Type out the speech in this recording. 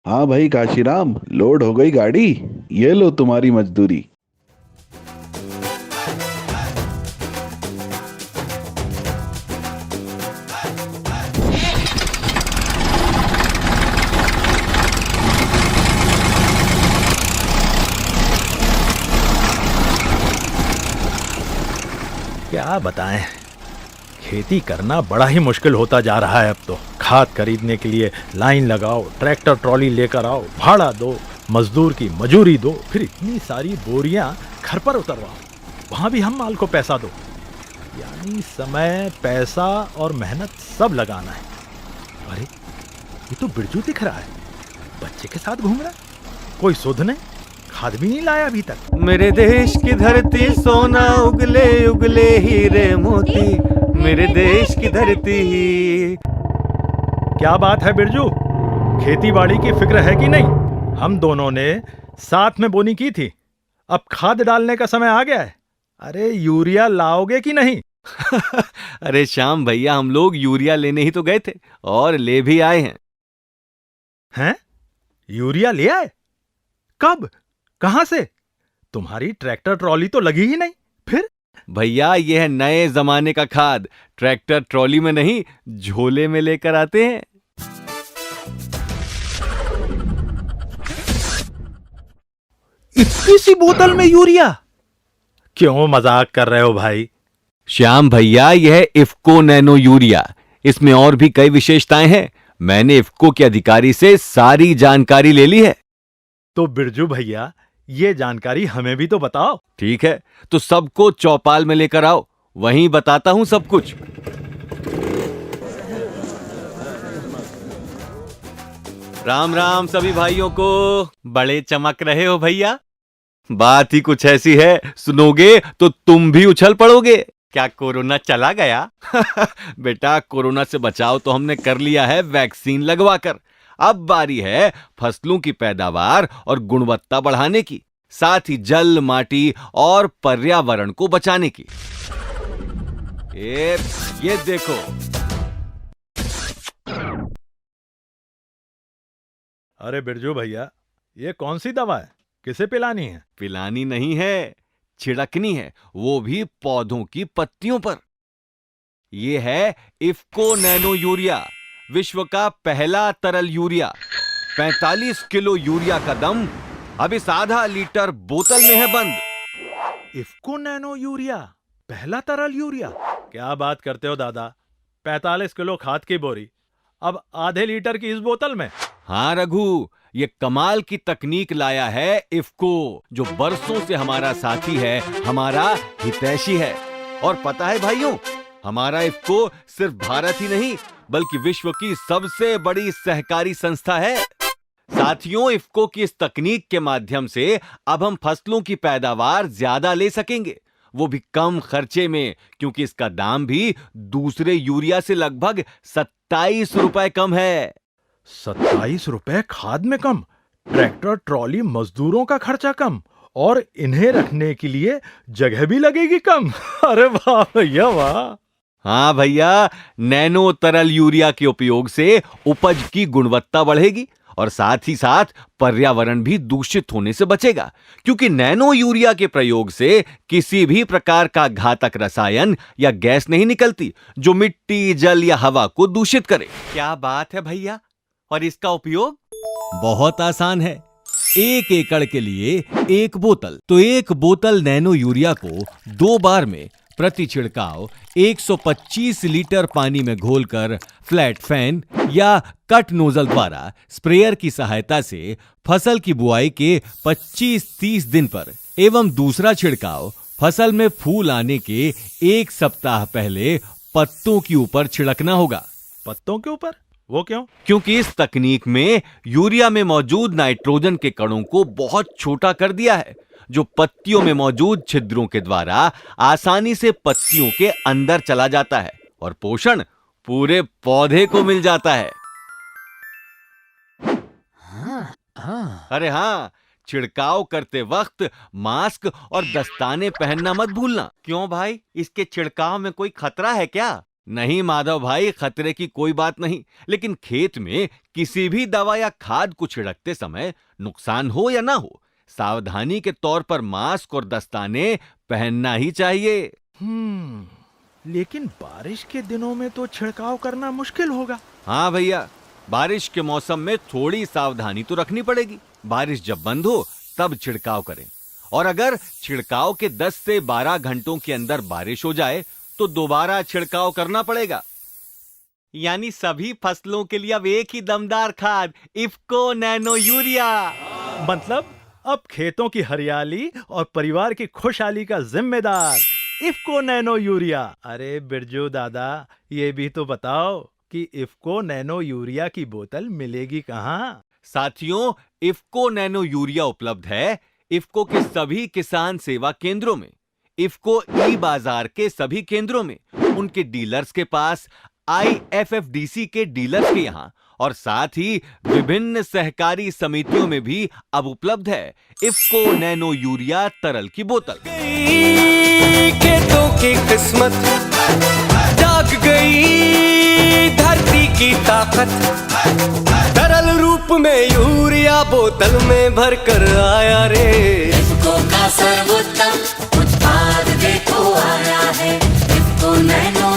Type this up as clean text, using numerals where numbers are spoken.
हाँ भाई काशीराम, लोड हो गई गाड़ी। ये लो तुम्हारी मजदूरी। क्या बताएं। खेती करना बड़ा ही मुश्किल होता जा रहा है। अब तो खाद खरीदने के लिए लाइन लगाओ, ट्रैक्टर ट्रॉली लेकर आओ, भाड़ा दो, मजदूर की मजूरी दो, फिर इतनी सारी बोरियां घर पर उतरवाओ, वहां भी हम माल को पैसा दो। यानी समय, पैसा और मेहनत सब लगाना है। अरे ये तो बिरजू दिख रहा है, बच्चे के साथ घूम रहा है। कोई सुध नहीं, खाद भी नहीं लाया अभी तक। मेरे देश की धरती सोना उगले उगले हीरे मोती, मेरे देश की धरती। क्या बात है बिरजू, खेती बाड़ी की फिक्र है कि नहीं? हम दोनों ने साथ में बोनी की थी, अब खाद डालने का समय आ गया है। अरे यूरिया लाओगे कि नहीं? अरे श्याम भैया, हम लोग यूरिया लेने ही तो गए थे और ले भी आए हैं। हैं? यूरिया ले आए? कब? कहां से? तुम्हारी ट्रैक्टर ट्रॉली तो लगी ही नहीं। फिर? भैया ये है नए जमाने का खाद, ट्रैक्टर ट्रॉली में नहीं, झोले में लेकर आते हैं। इतनी सी बोतल में यूरिया? क्यों मजाक कर रहे हो भाई? श्याम भैया, यह इफ्को नैनो यूरिया, इसमें और भी कई विशेषताएं हैं। मैंने इफ्को के अधिकारी से सारी जानकारी ले ली है। तो बिरजू भैया, ये जानकारी हमें भी तो बताओ। ठीक है, तो सबको चौपाल में लेकर आओ, वहीं बताता हूं सब कुछ। राम राम सभी भाइयों को। बड़े चमक रहे हो भैया। बात ही कुछ ऐसी है, सुनोगे तो तुम भी उछल पड़ोगे। क्या कोरोना चला गया? बेटा, कोरोना से बचाव तो हमने कर लिया है वैक्सीन लगवाकर। अब बारी है फसलों की पैदावार और गुणवत्ता बढ़ाने की, साथ ही जल, माटी और पर्यावरण को बचाने की। ये देखो। अरे बिरजू भैया, ये कौन सी दवा है? किसे पिलानी है? पिलानी नहीं है, छिड़कनी है, वो भी पौधों की पत्तियों पर। ये है इफ्को नैनो यूरिया, विश्व का पहला तरल यूरिया। 45 किलो यूरिया का दम अब इस आधा लीटर बोतल में है बंद। इफ्को नैनो यूरिया, पहला तरल यूरिया? क्या बात करते हो दादा, 45 किलो खाद की बोरी अब आधे लीटर की इस बोतल में? हाँ रघु, ये कमाल की तकनीक लाया है इफ्को, जो बरसों से हमारा साथी है, हमारा हितैषी है। और पता है भाइयों, हमारा इफ्को सिर्फ भारत ही नहीं बल्कि विश्व की सबसे बड़ी सहकारी संस्था है। साथियों, इफ्को की इस तकनीक के माध्यम से अब हम फसलों की पैदावार ज्यादा ले सकेंगे, वो भी कम खर्चे में, क्योंकि इसका दाम भी दूसरे यूरिया से लगभग 27 रुपए कम है। 27 रुपए खाद में कम, ट्रैक्टर ट्रॉली मजदूरों का खर्चा कम, और इन्हें रखने के लिए जगह भी लगेगी कम। अरे वाह भैया वाह। हाँ भैया, नैनो तरल यूरिया के उपयोग से उपज की गुणवत्ता बढ़ेगी और साथ ही साथ पर्यावरण भी दूषित होने से बचेगा, क्योंकि नैनो यूरिया के प्रयोग से किसी भी प्रकार का घातक रसायन या गैस नहीं निकलती जो मिट्टी, जल या हवा को दूषित करे। क्या बात है भैया। और इसका उपयोग बहुत आसान है। 1 एकड़ के लिए 1 बोतल, तो 1 बोतल नैनो यूरिया को 2 बार में प्रति छिड़काव 125 लीटर पानी में घोलकर फ्लैट फैन या कट नोजल द्वारा स्प्रेयर की सहायता से फसल की बुआई के 25-30 दिन पर एवं दूसरा छिड़काव फसल में फूल आने के 1 सप्ताह पहले पत्तों के ऊपर छिड़कना होगा। पत्तों के ऊपर? वो क्यों? क्योंकि इस तकनीक में यूरिया में मौजूद नाइट्रोजन के कणों को बहुत छोटा कर दिया है, जो पत्तियों में मौजूद छिद्रों के द्वारा आसानी से पत्तियों के अंदर चला जाता है और पोषण पूरे पौधे को मिल जाता है। अरे हाँ, छिड़काव करते वक्त मास्क और दस्ताने पहनना मत भूलना। क्यों भाई, इसके छिड़काव में कोई खतरा है क्या? नहीं माधव भाई, खतरे की कोई बात नहीं, लेकिन खेत में किसी भी दवा या खाद को छिड़कते समय नुकसान हो या ना हो, सावधानी के तौर पर मास्क और दस्ताने पहनना ही चाहिए। लेकिन बारिश के दिनों में तो छिड़काव करना मुश्किल होगा। हाँ भैया, बारिश के मौसम में थोड़ी सावधानी तो रखनी पड़ेगी। बारिश जब बंद हो तब छिड़काव करें, और अगर छिड़काव के 10 से 12 घंटों के अंदर बारिश हो जाए तो दोबारा छिड़काव करना पड़ेगा। यानी सभी फसलों के लिए अब एक ही दमदार खाद, इफ्को नैनो यूरिया। मतलब अब खेतों की हरियाली और परिवार की खुशहाली का जिम्मेदार इफ्को नैनो यूरिया। अरे बिरजू दादा, ये भी तो बताओ कि इफ्को नैनो यूरिया की बोतल मिलेगी कहाँ? साथियों, इफ्को नैनो यूरिया उपलब्ध है इफ्को के सभी किसान सेवा केंद्रों में, इफ्को ई बाजार के सभी केंद्रों में, उनके डीलर्स के पास, IFFDC के डीलर्स के यहाँ, और साथ ही विभिन्न सहकारी समितियों में भी अब उपलब्ध है इफ्को नैनो यूरिया तरल की बोतल। खेतों की किस्मत जाग गई, धरती की ताकत तरल रूप में यूरिया बोतल में भर कर आया रे। इफ्को का सर्वोत्तम उत्पाद देखो आया है, इफ्को नैनो